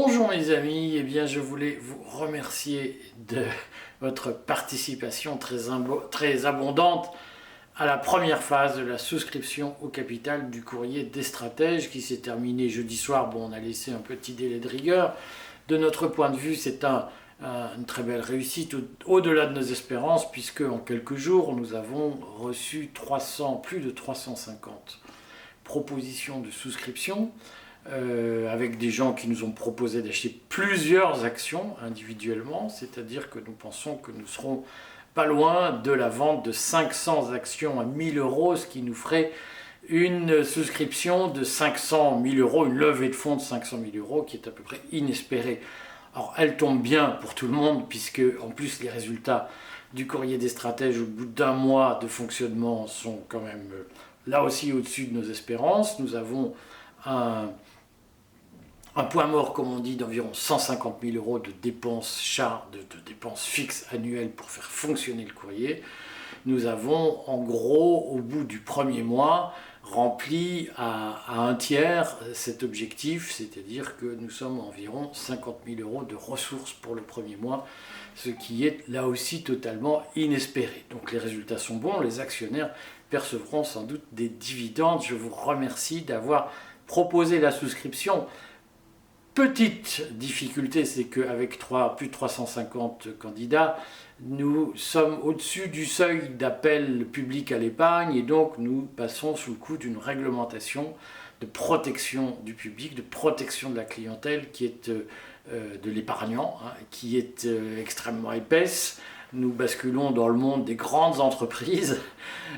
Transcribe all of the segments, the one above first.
Bonjour mes amis, eh bien je voulais vous remercier de votre participation très abondante à la première phase de la souscription au capital du courrier des stratèges qui s'est terminée jeudi soir. Bon, on a laissé un petit délai de rigueur. De notre point de vue, c'est une très belle réussite au-delà de nos espérances, puisque en quelques jours, nous avons reçu plus de 350 propositions de souscription. Avec des gens qui nous ont proposé d'acheter plusieurs actions individuellement, c'est-à-dire que nous pensons que nous serons pas loin de la vente de 500 actions à 1000 euros, ce qui nous ferait une souscription de 500 000 euros, une levée de fonds de 500 000 euros qui est à peu près inespérée. Alors elle tombe bien pour tout le monde, puisque en plus les résultats du courrier des stratèges au bout d'un mois de fonctionnement sont quand même là aussi au-dessus de nos espérances. Nous avons un point mort, comme on dit, d'environ 150 000 euros de dépenses de dépenses fixes annuelles pour faire fonctionner le courrier. Nous avons en gros, au bout du premier mois, rempli à un tiers cet objectif, c'est-à-dire que nous sommes à environ 50 000 euros de ressources pour le premier mois, ce qui est là aussi totalement inespéré. Donc les résultats sont bons, les actionnaires percevront sans doute des dividendes. Je vous remercie d'avoir proposé la souscription. Petite difficulté, c'est qu'avec plus de 350 candidats, nous sommes au-dessus du seuil d'appel public à l'épargne et donc nous passons sous le coup d'une réglementation de protection du public, de protection de la clientèle qui est de l'épargnant, qui est extrêmement épaisse. Nous basculons dans le monde des grandes entreprises.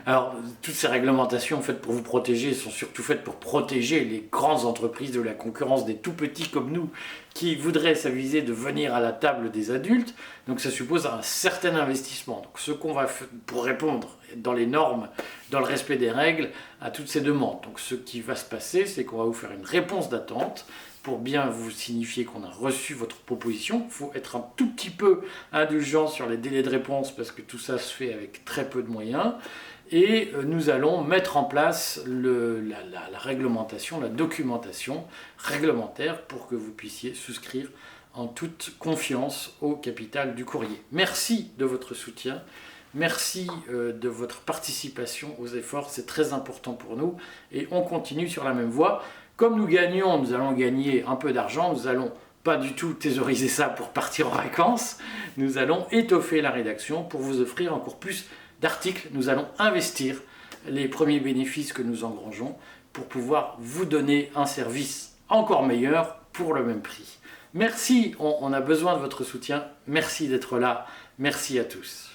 Alors, toutes ces réglementations faites pour vous protéger sont surtout faites pour protéger les grandes entreprises de la concurrence des tout petits comme nous qui voudraient s'aviser de venir à la table des adultes. Donc ça suppose un certain investissement. Donc ce qu'on va faire pour répondre dans les normes, dans le respect des règles, à toutes ces demandes. Donc ce qui va se passer, c'est qu'on va vous faire une réponse d'attente pour bien vous signifier qu'on a reçu votre proposition. Il faut être un tout petit peu indulgent sur les délais de réponse parce que tout ça se fait avec très peu de moyens. Et nous allons mettre en place la réglementation, la documentation réglementaire pour que vous puissiez souscrire en toute confiance au capital du courrier. Merci de votre soutien. Merci de votre participation aux efforts, c'est très important pour nous et on continue sur la même voie. Comme nous gagnons, nous allons gagner un peu d'argent, nous allons pas du tout thésauriser ça pour partir en vacances, nous allons étoffer la rédaction pour vous offrir encore plus d'articles, nous allons investir les premiers bénéfices que nous engrangeons pour pouvoir vous donner un service encore meilleur pour le même prix. Merci, on a besoin de votre soutien, merci d'être là, merci à tous.